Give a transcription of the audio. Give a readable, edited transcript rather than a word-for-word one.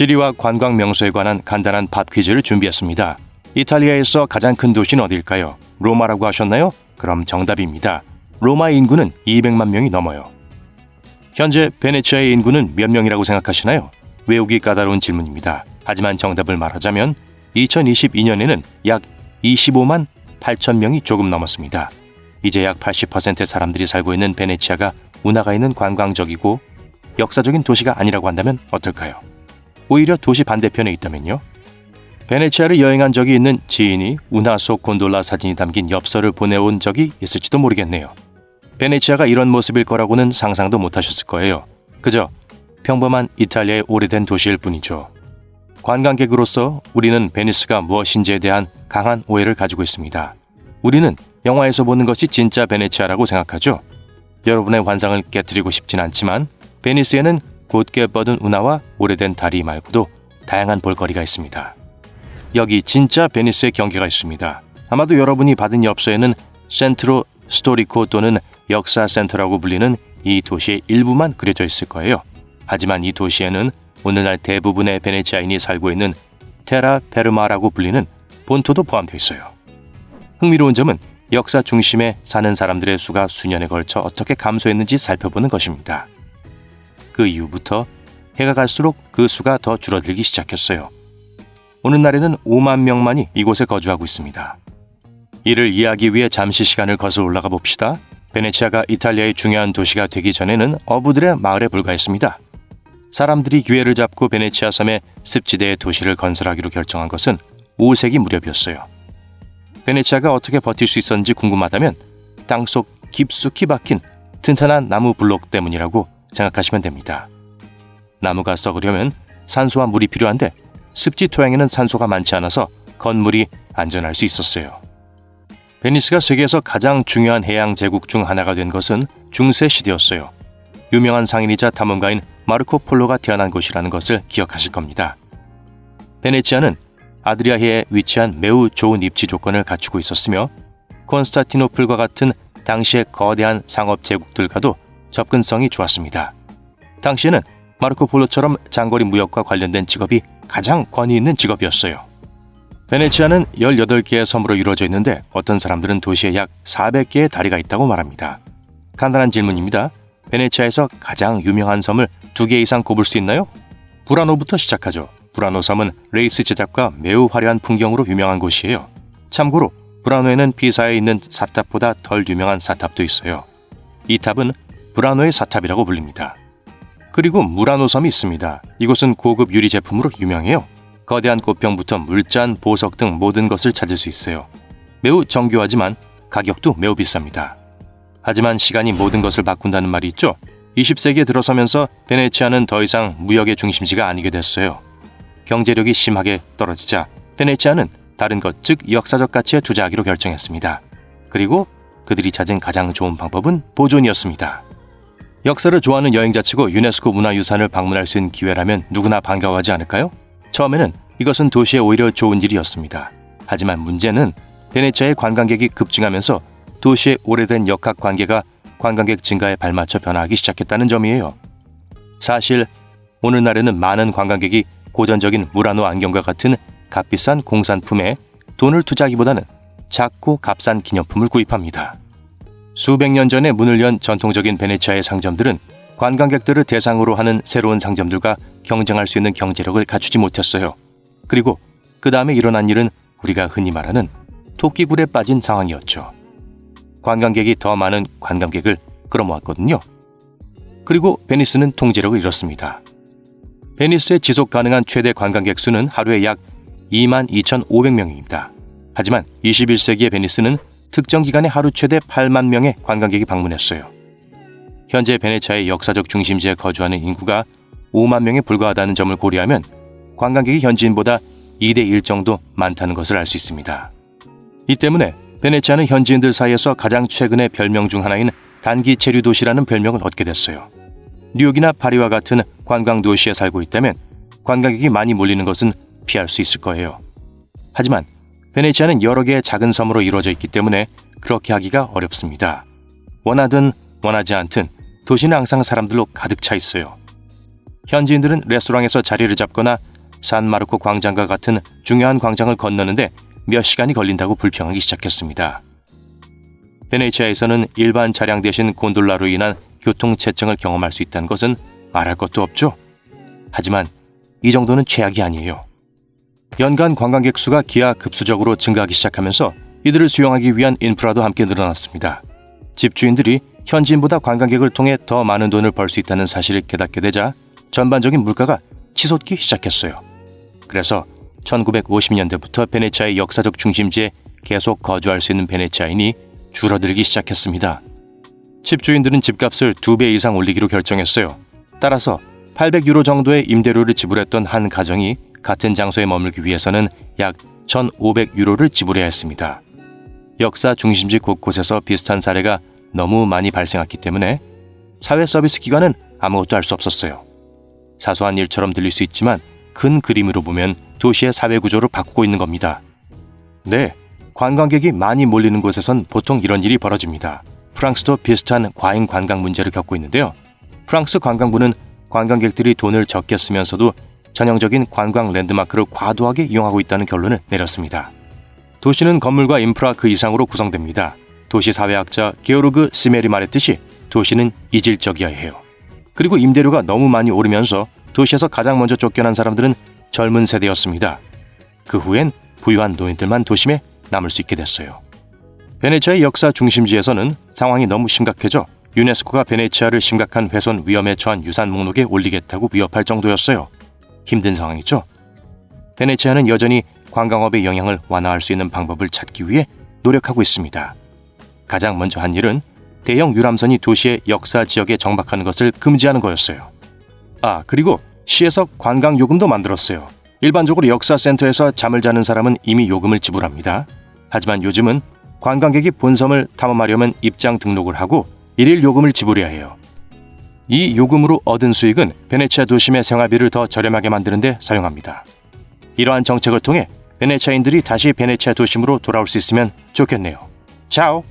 지리와 관광 명소에 관한 간단한 팝 퀴즈를 준비했습니다. 이탈리아에서 가장 큰 도시는 어딜까요? 로마라고 하셨나요? 그럼 정답입니다. 로마의 인구는 200만 명이 넘어요. 현재 베네치아의 인구는 몇 명이라고 생각하시나요? 외우기 까다로운 질문입니다. 하지만 정답을 말하자면 2022년에는 약 25만 8천 명이 조금 넘었습니다. 이제 약 80%의 사람들이 살고 있는 베네치아가 운하가 있는 관광적이고 역사적인 도시가 아니라고 한다면 어떨까요? 오히려 도시 반대편에 있다면요? 베네치아를 여행한 적이 있는 지인이 운하 속 곤돌라 사진이 담긴 엽서를 보내온 적이 있을지도 모르겠네요. 베네치아가 이런 모습일 거라고는 상상도 못하셨을 거예요. 그저 평범한 이탈리아의 오래된 도시일 뿐이죠. 관광객으로서 우리는 베니스가 무엇인지에 대한 강한 오해를 가지고 있습니다. 우리는 영화에서 보는 것이 진짜 베네치아라고 생각하죠. 여러분의 환상을 깨뜨리고 싶진 않지만 베니스에는 곧게 뻗은 운하와 오래된 다리 말고도 다양한 볼거리가 있습니다. 여기 진짜 베니스의 경계가 있습니다. 아마도 여러분이 받은 엽서에는 센트로 스토리코 또는 역사 센터라고 불리는 이 도시의 일부만 그려져 있을 거예요. 하지만 이 도시에는 오늘날 대부분의 베네치아인이 살고 있는 테라 페르마라고 불리는 본토도 포함되어 있어요. 흥미로운 점은 역사 중심에 사는 사람들의 수가 수년에 걸쳐 어떻게 감소했는지 살펴보는 것입니다. 그 이후부터 해가 갈수록 그 수가 더 줄어들기 시작했어요. 오늘날에는 5만 명만이 이곳에 거주하고 있습니다. 이를 이해하기 위해 잠시 시간을 거슬러 올라가 봅시다. 베네치아가 이탈리아의 중요한 도시가 되기 전에는 어부들의 마을에 불과했습니다. 사람들이 기회를 잡고 베네치아 섬에 습지대의 도시를 건설하기로 결정한 것은 5세기 무렵이었어요. 베네치아가 어떻게 버틸 수 있었는지 궁금하다면 땅속 깊숙이 박힌 튼튼한 나무 블록 때문이라고 생각하시면 됩니다. 나무가 썩으려면 산소와 물이 필요한데 습지 토양에는 산소가 많지 않아서 건물이 안전할 수 있었어요. 베니스가 세계에서 가장 중요한 해양 제국 중 하나가 된 것은 중세 시대였어요. 유명한 상인이자 탐험가인 마르코 폴로가 태어난 곳이라는 것을 기억하실 겁니다. 베네치아는 아드리아해에 위치한 매우 좋은 입지 조건을 갖추고 있었으며 콘스탄티노플과 같은 당시의 거대한 상업 제국들과도 접근성이 좋았습니다. 당시에는 마르코 폴로처럼 장거리 무역과 관련된 직업이 가장 권위 있는 직업이었어요. 베네치아는 18개의 섬으로 이루어져 있는데 어떤 사람들은 도시에 약 400개의 다리가 있다고 말합니다. 간단한 질문입니다. 베네치아에서 가장 유명한 섬을 2개 이상 꼽을 수 있나요? 부라노부터 시작하죠. 부라노 섬은 레이스 제작과 매우 화려한 풍경으로 유명한 곳이에요. 참고로 부라노에는 피사에 있는 사탑보다 덜 유명한 사탑도 있어요. 이 탑은 부라노의 사탑이라고 불립니다. 그리고 무라노 섬이 있습니다. 이곳은 고급 유리 제품으로 유명해요. 거대한 꽃병부터 물잔, 보석 등 모든 것을 찾을 수 있어요. 매우 정교하지만 가격도 매우 비쌉니다. 하지만 시간이 모든 것을 바꾼다는 말이 있죠. 20세기에 들어서면서 베네치아는 더 이상 무역의 중심지가 아니게 됐어요. 경제력이 심하게 떨어지자 베네치아는 다른 것, 즉 역사적 가치에 투자하기로 결정했습니다. 그리고 그들이 찾은 가장 좋은 방법은 보존이었습니다. 역사를 좋아하는 여행자치고 유네스코 문화유산을 방문할 수 있는 기회라면 누구나 반가워하지 않을까요? 처음에는 이것은 도시에 오히려 좋은 일이었습니다. 하지만 문제는 베네치아의 관광객이 급증하면서 도시의 오래된 역학관계가 관광객 증가에 발맞춰 변화하기 시작했다는 점이에요. 사실 오늘날에는 많은 관광객이 고전적인 무라노 안경과 같은 값비싼 공산품에 돈을 투자하기보다는 작고 값싼 기념품을 구입합니다. 수백 년 전에 문을 연 전통적인 베네치아의 상점들은 관광객들을 대상으로 하는 새로운 상점들과 경쟁할 수 있는 경제력을 갖추지 못했어요. 그리고 그 다음에 일어난 일은 우리가 흔히 말하는 토끼굴에 빠진 상황이었죠. 관광객이 더 많은 관광객을 끌어모았거든요. 그리고 베니스는 통제력을 잃었습니다. 베니스의 지속 가능한 최대 관광객 수는 하루에 약 22,500명입니다. 하지만 21세기의 베니스는 특정 기간에 하루 최대 8만 명의 관광객이 방문했어요. 현재 베네치아의 역사적 중심지에 거주하는 인구가 5만 명에 불과하다는 점을 고려하면 관광객이 현지인보다 2대1 정도 많다는 것을 알 수 있습니다. 이 때문에 베네치아는 현지인들 사이에서 가장 최근의 별명 중 하나인 단기 체류 도시라는 별명을 얻게 됐어요. 뉴욕이나 파리와 같은 관광 도시에 살고 있다면 관광객이 많이 몰리는 것은 피할 수 있을 거예요. 하지만 베네치아는 여러 개의 작은 섬으로 이루어져 있기 때문에 그렇게 하기가 어렵습니다. 원하든 원하지 않든 도시는 항상 사람들로 가득 차 있어요. 현지인들은 레스토랑에서 자리를 잡거나 산마르코 광장과 같은 중요한 광장을 건너는데 몇 시간이 걸린다고 불평하기 시작했습니다. 베네치아에서는 일반 차량 대신 곤돌라로 인한 교통체증을 경험할 수 있다는 것은 말할 것도 없죠. 하지만 이 정도는 최악이 아니에요. 연간 관광객 수가 기하급수적으로 증가하기 시작하면서 이들을 수용하기 위한 인프라도 함께 늘어났습니다. 집주인들이 현지인보다 관광객을 통해 더 많은 돈을 벌 수 있다는 사실을 깨닫게 되자 전반적인 물가가 치솟기 시작했어요. 그래서 1950년대부터 베네치아의 역사적 중심지에 계속 거주할 수 있는 베네치아인이 줄어들기 시작했습니다. 집주인들은 집값을 2배 이상 올리기로 결정했어요. 따라서 800유로 정도의 임대료를 지불했던 한 가정이 같은 장소에 머물기 위해서는 약 1,500유로를 지불해야 했습니다. 역사 중심지 곳곳에서 비슷한 사례가 너무 많이 발생했기 때문에 사회 서비스 기관은 아무것도 할 수 없었어요. 사소한 일처럼 들릴 수 있지만 큰 그림으로 보면 도시의 사회 구조를 바꾸고 있는 겁니다. 네, 관광객이 많이 몰리는 곳에선 보통 이런 일이 벌어집니다. 프랑스도 비슷한 과잉 관광 문제를 겪고 있는데요. 프랑스 관광부는 관광객들이 돈을 적게 쓰면서도 전형적인 관광 랜드마크를 과도하게 이용하고 있다는 결론을 내렸습니다. 도시는 건물과 인프라 그 이상으로 구성됩니다. 도시 사회학자 게오르그 시멜이 말했듯이 도시는 이질적이어야 해요. 그리고 임대료가 너무 많이 오르면서 도시에서 가장 먼저 쫓겨난 사람들은 젊은 세대였습니다. 그 후엔 부유한 노인들만 도심에 남을 수 있게 됐어요. 베네치아의 역사 중심지에서는 상황이 너무 심각해져 유네스코가 베네치아를 심각한 훼손 위험에 처한 유산 목록에 올리겠다고 위협할 정도였어요. 힘든 상황이죠. 베네치아는 여전히 관광업의 영향을 완화할 수 있는 방법을 찾기 위해 노력하고 있습니다. 가장 먼저 한 일은 대형 유람선이 도시의 역사 지역에 정박하는 것을 금지하는 거였어요. 그리고 시에서 관광 요금도 만들었어요. 일반적으로 역사센터에서 잠을 자는 사람은 이미 요금을 지불합니다. 하지만 요즘은 관광객이 본섬을 탐험하려면 입장 등록을 하고 일일 요금을 지불해야 해요. 이 요금으로 얻은 수익은 베네치아 도심의 생활비를 더 저렴하게 만드는 데 사용합니다. 이러한 정책을 통해 베네치아인들이 다시 베네치아 도심으로 돌아올 수 있으면 좋겠네요. 차오!